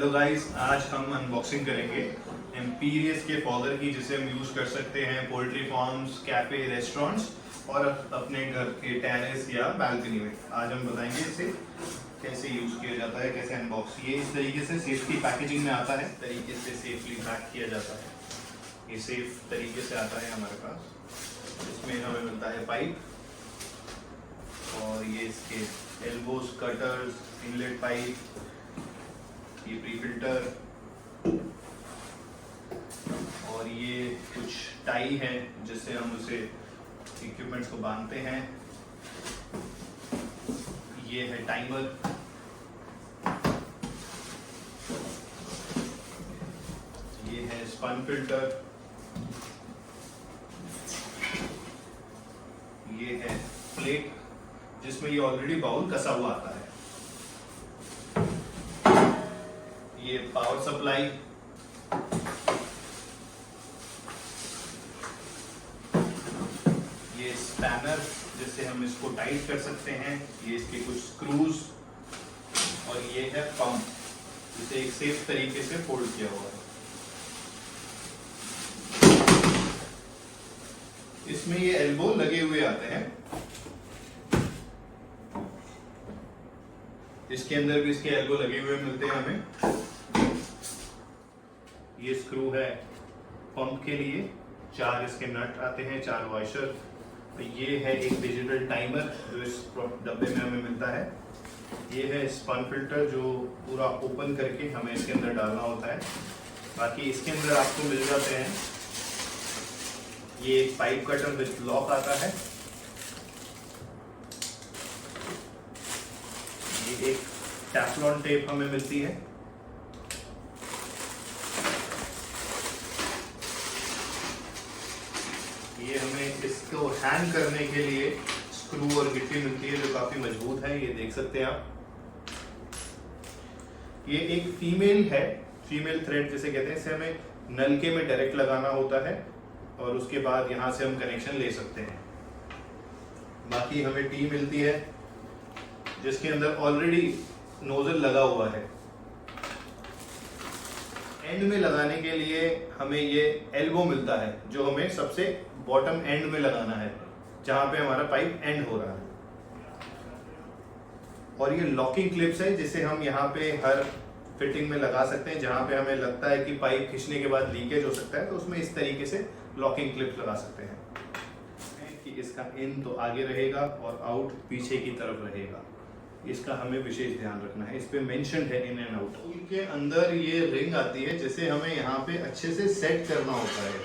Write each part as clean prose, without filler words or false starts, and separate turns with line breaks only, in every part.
Hello guys, आज हम unboxing करेंगे एम्पीरियस के फॉगर की, जिसे हम यूज कर सकते हैं पोल्ट्री फार्म्स, कैफे, रेस्टोरेंट्स और अपने घर के टेरेस या बालकनी में। आज हम बताएंगे इसे कैसे यूज किया जाता है, कैसे अनबॉक्स। ये इस तरीके से सेफ्टी पैकेजिंग में आता है, तरीके से सेफली पैक किया जाता है। ये सेफ तरीके से आता है हमारे पास। इसमें हमें मिलता है पाइप और ये इसके एल्बोस, कटर्स, इनलेट पाइप, ये प्री फिल्टर और ये कुछ टाई है जिससे हम उसे इक्विपमेंट्स को बांधते हैं। ये है टाइमर, ये है स्पन फिल्टर, ये है प्लेट जिसमें ये ऑलरेडी बाउल कसा हुआ आता है, ये पावर सप्लाई, ये स्पैनर जिससे हम इसको टाइट कर सकते हैं, ये इसके कुछ स्क्रूज और ये है पंप जिसे एक सेफ तरीके से फोल्ड किया हुआ है। इसमें ये एल्बो लगे हुए आते हैं, इसके अंदर भी इसके एल्बो लगे हुए मिलते हैं हमें। ये स्क्रू है पंप के लिए, 4 इसके नट आते हैं, 4 वॉशर। तो ये है एक डिजिटल टाइमर जो इस डब्बे में हमें मिलता है। ये है स्पन फिल्टर जो पूरा ओपन करके हमें इसके अंदर डालना होता है। बाकी इसके अंदर आपको मिल जाते हैं ये एक पाइप कटर विद लॉक आता है, ये एक टेफ्लॉन टेप हमें मिलती है, ये हमें इसको हैंग करने के लिए स्क्रू और गिट्टी मिलती है जो काफी मजबूत है, ये देख सकते हैं आप। ये एक फीमेल है, फीमेल थ्रेड जिसे कहते हैं। इसे हमें नलके में डायरेक्ट लगाना होता है और उसके बाद यहाँ से हम कनेक्शन ले सकते हैं। बाकी हमें टी मिलती है जिसके अंदर ऑलरेडी नोजल लगा हुआ है। एंड में लगाने के लिए हमें ये एल्बो मिलता है जो हमें सबसे बॉटम एंड में लगाना है, जहां पे हमारा पाइप एंड हो रहा है। और ये लॉकिंग क्लिप्स है जिसे हम यहाँ पे हर फिटिंग में लगा सकते हैं। जहां पे हमें लगता है कि पाइप खींचने के बाद लीकेज हो सकता है तो उसमें इस तरीके से लॉकिंग क्लिप्स लगा सकते हैं कि इसका इन तो आगे रहेगा और आउट पीछे की तरफ रहेगा। इसका हमें विशेष ध्यान रखना है। इस पे मेंशन है इन एंड आउट। टूल के अंदर ये रिंग आती है जिसे हमें यहाँ पे अच्छे से सेट करना होता है,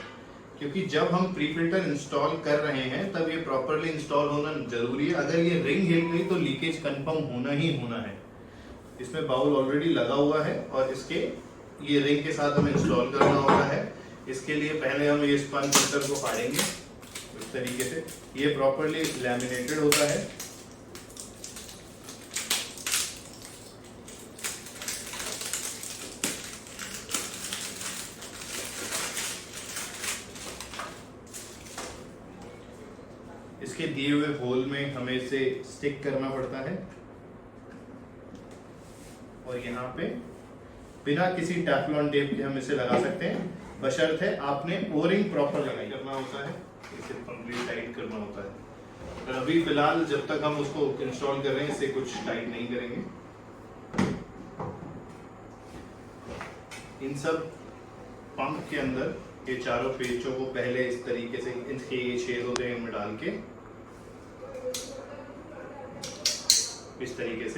क्योंकि जब हम प्री फिल्टर इंस्टॉल कर रहे हैं तब ये प्रॉपरली इंस्टॉल होना जरूरी है। अगर ये रिंग हिल गई तो लीकेज कंफर्म होना ही होना है। इसमें बाउल ऑलरेडी लगा हुआ है और इसके ये रिंग के साथ हमें इंस्टॉल करना होता है। इसके लिए पहले हम ये स्पन फिल्टर को फाड़ेंगे इस तरीके से। ये प्रॉपरली लैमिनेटेड होता है। इसके दिए हुए होल में हमें इसे स्टिक करना पड़ता है और यहाँ पे बिना किसी टेफ्लॉन टेप के हम इसे लगा सकते हैं, बशर्ते आपने ओरिंग प्रॉपर लगाई करना होता है, इसे कंप्लीट टाइट करना होता है। पर अभी फिलहाल जब तक हम उसको इंस्टॉल कर रहे हैं इसे कुछ टाइट नहीं करेंगे। इन सब पंप के अंदर ये चारों पेचों को पहले इस तरीके से, इनके ये छेद होते हैं, इनमें डाल के इस तरीके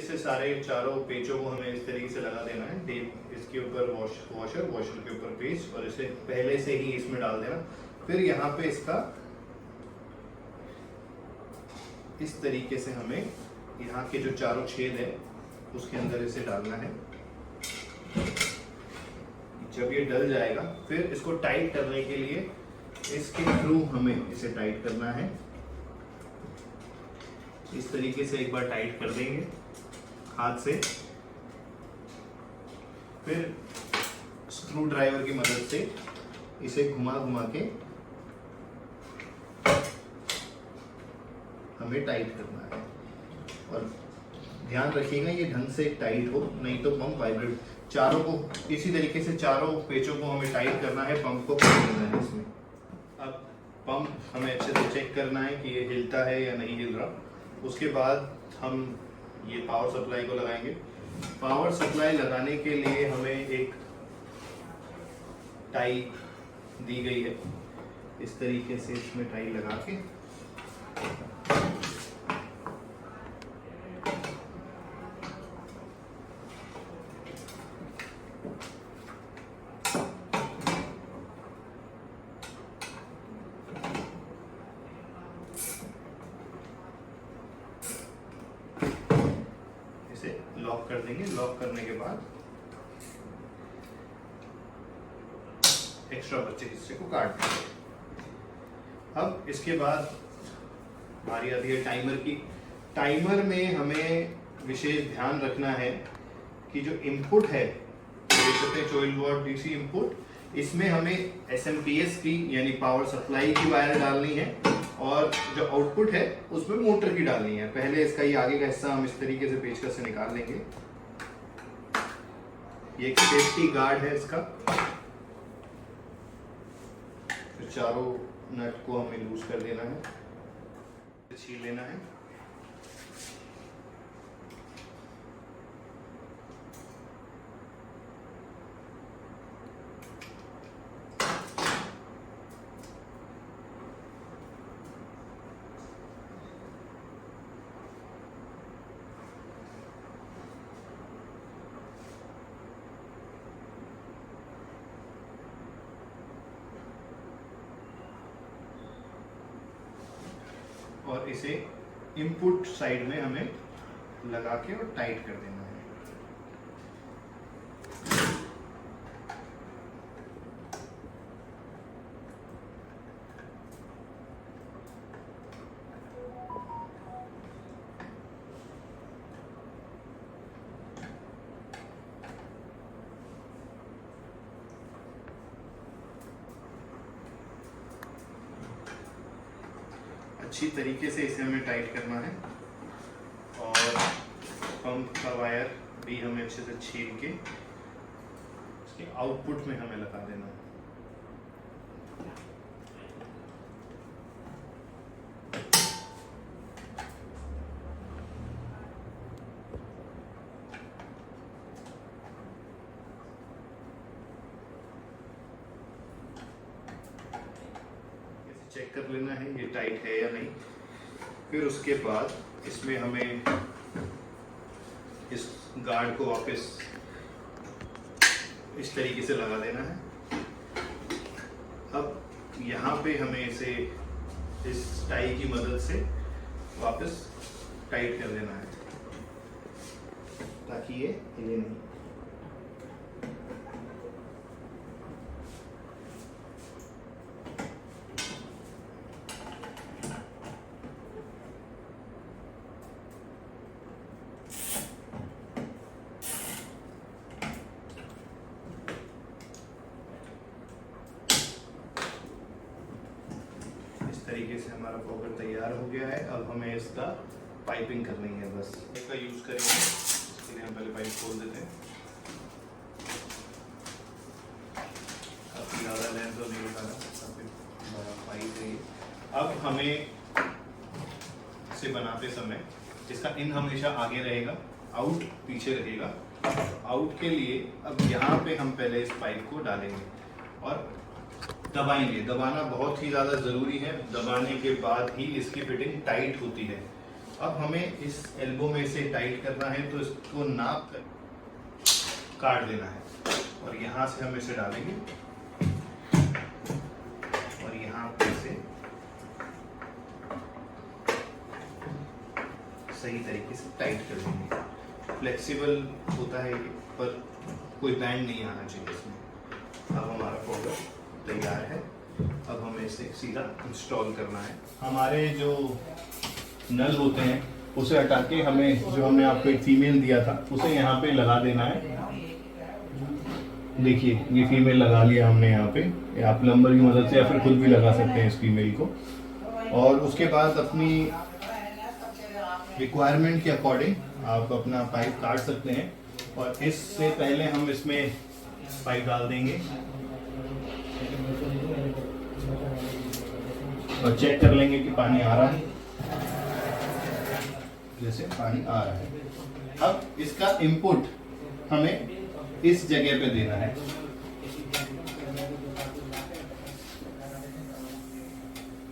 से सारे चारों पेचों को हमें इस तरीके से लगा देना है। टेप इसके ऊपर वॉशर के ऊपर पेच, और इसे पहले से ही इसमें डाल देना। फिर यहाँ पे इसका इस तरीके से हमें यहाँ के जो चारों छेद है उसके अंदर इसे डालना है। जब ये डल जाएगा फिर इसको टाइट करने के लिए इसके थ्रू हमें इसे टाइट करना है। इस तरीके से एक बार टाइट कर देंगे हाथ से, फिर स्क्रू ड्राइवर की मदद से इसे घुमा घुमा के हमें टाइट करना है। और ध्यान रखिएगा ये ढंग से टाइट हो, नहीं तो पंप वाइब्रेट। चारों को इसी तरीके से चारों पेचों को हमें टाइट करना है, पंप को करना है इसमें। अब पंप हमें अच्छे से चेक करना है कि ये हिलता है या नहीं हिल रहा। उसके बाद हम ये पावर सप्लाई को लगाएंगे। पावर सप्लाई लगाने के लिए हमें एक टाई दी गई है, इस तरीके से इसमें टाई लगा के इसे लॉक कर देंगे। लॉक करने के बाद एक्स्ट्रा बचे हिस्से को काट देंगे। अब इसके बाद बारी आती है टाइमर की। टाइमर में हमें विशेष ध्यान रखना है कि जो इनपुट है, देख सकते हैं 24 वॉट डीसी इनपुट, इसमें हमें एसएमपीएस की यानी पावर सप्लाई की वायर डालनी है, और जो आउटपुट है उसमें मोटर की डालनी है। पहले इसका ये आगे का हिस्सा हम इस तरीके से पेचकस से निकाल लेंगे। ये एक सेफ्टी गार्ड है इसका। फिर चारों नट को हमें लूज कर देना है, छील लेना है। और इसे इनपुट साइड में हमें लगा के और टाइट कर देना है। अच्छी तरीके से इसे हमें टाइट करना है, और पंप का वायर भी हमें अच्छे से छील के इसके आउटपुट में हमें लगा देना है। चेक कर लेना है ये टाइट है या नहीं। फिर उसके बाद इसमें हमें इस गार्ड को वापस इस तरीके से लगा देना है। अब यहाँ पे हमें इसे इस टाई की मदद से वापस टाइट कर देना है ताकि ये हिले नहीं। तरीके से हमारा पॉकेट तैयार हो गया है। अब हमें इसका पाइपिंग करनी है, बस इसका यूज करेंगे। इसके लिए हम पहले पाइप खोल देते हैं। काफी ज़्यादा लेंथ तो नहीं उठाना, काफी बड़ा पाइप है। अब हमें इसे बनाते समय इसका इन हमेशा आगे रहेगा, आउट पीछे रहेगा। आउट के लिए अब यहाँ पे हम पहले इस पाइप को डालेंगे और दबाएंगे। दबाना बहुत ही ज़्यादा ज़रूरी है, दबाने के बाद ही इसकी फिटिंग टाइट होती है। अब हमें इस एल्बो में इसे टाइट करना है, तो इसको नाप कर काट देना है, और यहाँ से हम इसे डालेंगे और यहाँ पे इसे सही तरीके से टाइट कर देंगे। फ्लेक्सिबल होता है ये, पर कोई बैंड नहीं आना चाहिए इसमें। अब हमारा पॉकेट तैयार है। अब हमें इसे सीधा इंस्टॉल करना है। हमारे जो नल होते हैं उसे हटा के हमें जो हमने आपको एक फीमेल दिया था उसे यहाँ पे लगा देना है। देखिए ये फीमेल लगा लिया हमने यहाँ पे, या आप प्लम्बर की मदद से या फिर खुद भी लगा सकते हैं इस फीमेल को। और उसके बाद अपनी रिक्वायरमेंट के अकॉर्डिंग आप अपना पाइप काट सकते हैं। और इससे पहले हम इसमें पाइप डाल देंगे और चेक कर लेंगे कि पानी आ रहा है। जैसे पानी आ रहा है, अब इसका इनपुट हमें इस जगह पे देना है।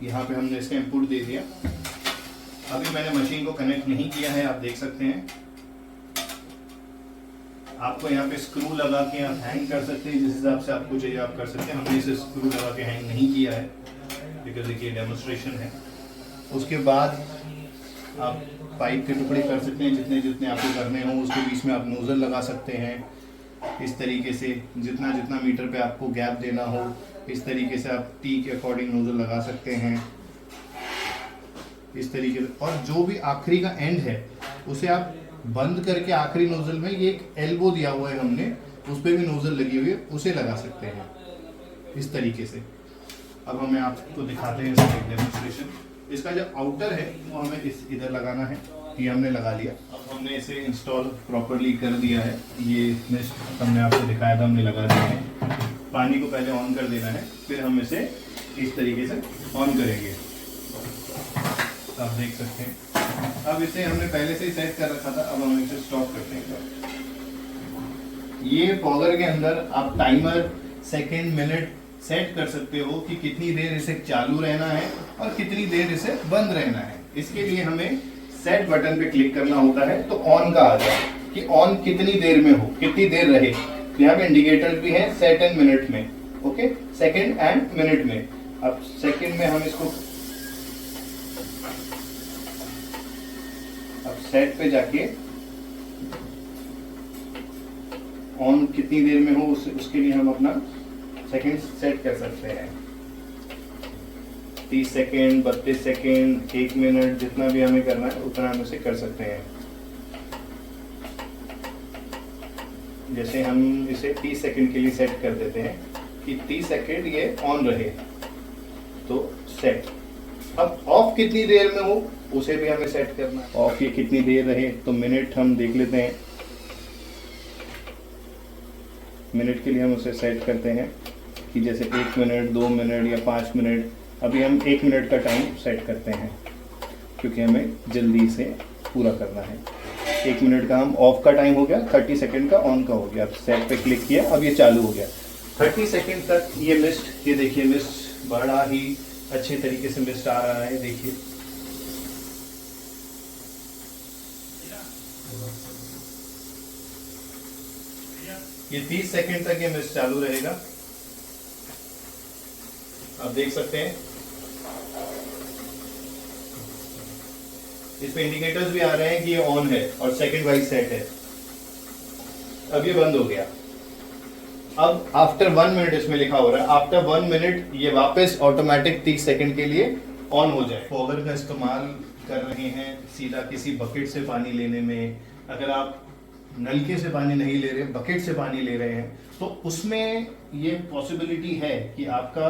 यहाँ पे हमने इसका इनपुट दे दिया। अभी मैंने मशीन को कनेक्ट नहीं किया है, आप देख सकते हैं। आपको यहाँ पे स्क्रू लगा के आप हैंग कर सकते हैं, जिस हिसाब से आपको चाहिए आप कर सकते हैं। हमने इसे स्क्रू लगा के हैंग नहीं किया है बिकॉज ये डेमोन्स्ट्रेशन है। उसके बाद आप पाइप के टुकड़े कर सकते हैं, जितने जितने आपको करने हो। उसके बीच में आप नोजल लगा सकते हैं इस तरीके से, जितना जितना मीटर पे आपको गैप देना हो इस तरीके से आप टी के अकॉर्डिंग नोजल लगा सकते हैं इस तरीके से। और जो भी आखिरी का एंड है उसे आप बंद करके आखिरी नोजल में, ये एक एल्बो दिया हुआ है हमने, उस पर भी नोजल लगी हुई है, उसे लगा सकते हैं इस तरीके से। अब हमें आपको दिखाते हैं इसका एक डेमोन्स्ट्रेशन। इसका जो आउटर है वो हमें इधर लगाना है, ये हमने लगा लिया। अब हमने इसे इंस्टॉल प्रॉपर्ली कर दिया है। ये मिस्ट हमने आपको दिखाया था, हमने लगा दिया है। पानी को पहले ऑन कर देना है, फिर हम इसे इस तरीके से ऑन करेंगे। आप देख सकते हैं। अब इसे हमने पहले से ही सेट कर रखा था, अब हम इसे स्टॉप करते हैं। ये पॉगर के अंदर आप टाइमर, सेकेंड, मिनट सेट कर सकते हो कि कितनी देर इसे चालू रहना है और कितनी देर इसे बंद रहना है। इसके लिए हमें सेट बटन पे क्लिक करना होता है, तो ऑन का आ जाए कि ऑन कितनी देर में हो, कितनी देर रहे। यहाँ पे इंडिकेटर भी है सेट एंड मिनट में, ओके, सेकंड एंड मिनट में। अब सेकंड में हम इसको अब सेट पे जाके ऑन कितनी देर में हो उसके लिए हम अपना सेकंड सेट कर सकते हैं। 30 सेकेंड, 32 सेकेंड, 1 मिनट, जितना भी हमें करना है उतना हम उसे कर सकते हैं। जैसे हम इसे 30 सेकेंड के लिए सेट कर देते हैं कि 30 सेकेंड ये ऑन रहे, तो सेट। अब ऑफ कितनी देर में हो उसे भी हमें सेट करना है। ऑफ ये कितनी देर रहे, तो मिनट हम देख लेते हैं। मिनट के लिए हम उसे सेट करते हैं कि जैसे 1 मिनट, 2 मिनट या 5 मिनट। अभी हम 1 मिनट का टाइम सेट करते हैं क्योंकि हमें जल्दी से पूरा करना है। 1 मिनट का हम ऑफ का टाइम हो गया, 30 सेकेंड का ऑन का हो गया। अब सेट पे क्लिक किया, अब ये चालू हो गया। 30 सेकेंड तक ये मिस्ट, ये देखिए मिस्ट बड़ा ही अच्छे तरीके से मिस्ट आ रहा है। देखिए ये 30 सेकेंड तक ये मिस्ट चालू रहेगा। आप देख सकते हैं इस पे इंडिकेटर्स भी आ रहे हैं कि ये ऑन है और सेकंड वाइज सेट है। अब ये बंद हो गया। अब आफ्टर 1 मिनट इसमें लिखा हो रहा है, आफ्टर 1 मिनट ये वापस ऑटोमेटिक 30 सेकंड के लिए ऑन हो जाए। फॉगर का इस्तेमाल कर रहे हैं सीधा किसी बकेट से पानी लेने में। अगर आप नलके से पानी नहीं ले रहे, बकेट से पानी ले रहे हैं, तो उसमें ये पॉसिबिलिटी है कि आपका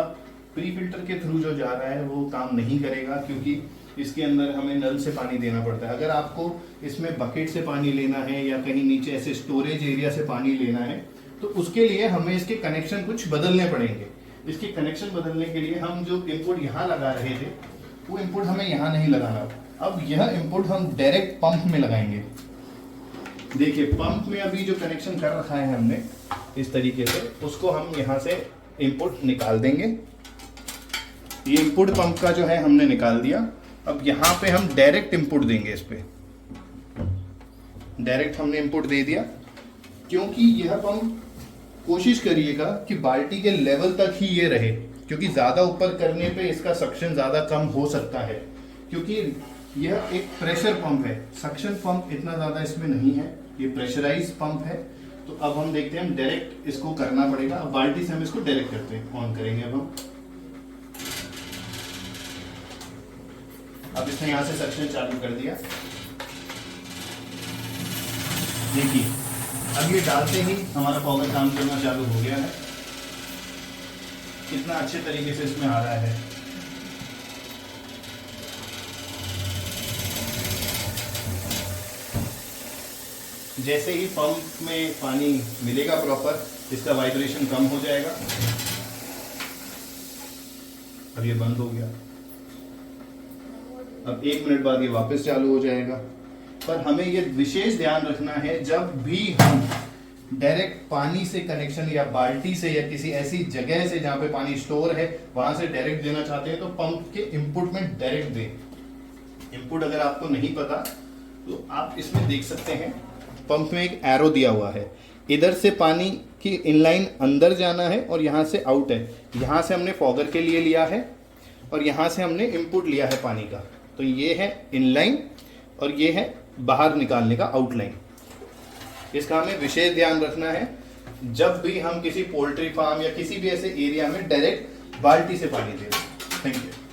प्री फिल्टर के थ्रू जो जा रहा है वो काम नहीं करेगा, क्योंकि इसके अंदर हमें नल से पानी देना पड़ता है। अगर आपको इसमें बकेट से पानी लेना है या कहीं नीचे ऐसे स्टोरेज एरिया से पानी लेना है, तो उसके लिए हमें इसके कनेक्शन कुछ बदलने पड़ेंगे। इसके कनेक्शन बदलने के लिए हम जो इनपुट यहाँ लगा रहे थे वो इनपुट हमें यहाँ नहीं लगाना। अब यह इनपुट हम डायरेक्ट पंप में लगाएंगे। देखिए पंप में अभी जो कनेक्शन कर रखा है हमने इस तरीके से, उसको हम यहाँ से इनपुट निकाल देंगे। ये इनपुट पंप का जो है हमने निकाल दिया। अब यहाँ पे हम डायरेक्ट इनपुट देंगे। इस पे डायरेक्ट हमने इनपुट दे दिया, क्योंकि यह पंप कोशिश करिएगा कि बाल्टी के लेवल तक ही ये रहे, क्योंकि ज़्यादा ऊपर करने पे इसका सक्शन ज़्यादा कम हो सकता है, क्योंकि यह एक प्रेशर पंप है। सक्शन पंप इतना ज़्यादा इसमें नहीं है, ये प्रेशराइज पंप है। तो अब हम देखते हैं, हम डायरेक्ट इसको करना पड़ेगा। अब बाल्टी से हम इसको डायरेक्ट करते हैं, ऑन करेंगे। अब इसने यहाँ से सक्शन चालू कर दिया। देखिए अब ये डालते ही हमारा पावर काम करना चालू हो गया है। कितना अच्छे तरीके से इसमें आ रहा है। जैसे ही पंप में पानी मिलेगा प्रॉपर, इसका वाइब्रेशन कम हो जाएगा। अब ये बंद हो गया। अब 1 मिनट बाद ये वापस चालू हो जाएगा। पर हमें ये विशेष ध्यान रखना है, जब भी हम डायरेक्ट पानी से कनेक्शन या बाल्टी से या किसी ऐसी जगह से जहां पे पानी स्टोर है वहां से डायरेक्ट देना चाहते हैं, तो पंप के इनपुट में डायरेक्ट दें। इनपुट अगर आपको नहीं पता तो आप इसमें देख सकते हैं, पंप में एक एरो दिया हुआ है। इधर से पानी की इनलाइन अंदर जाना है और यहाँ से आउट है। यहाँ से हमने फॉगर के लिए लिया है और यहाँ से हमने इनपुट लिया है पानी का। तो ये है इनलाइन और ये है बाहर निकालने का आउटलाइन। इसका हमें विशेष ध्यान रखना है जब भी हम किसी पोल्ट्री फार्म या किसी भी ऐसे एरिया में डायरेक्ट बाल्टी से पानी दें। Thank you.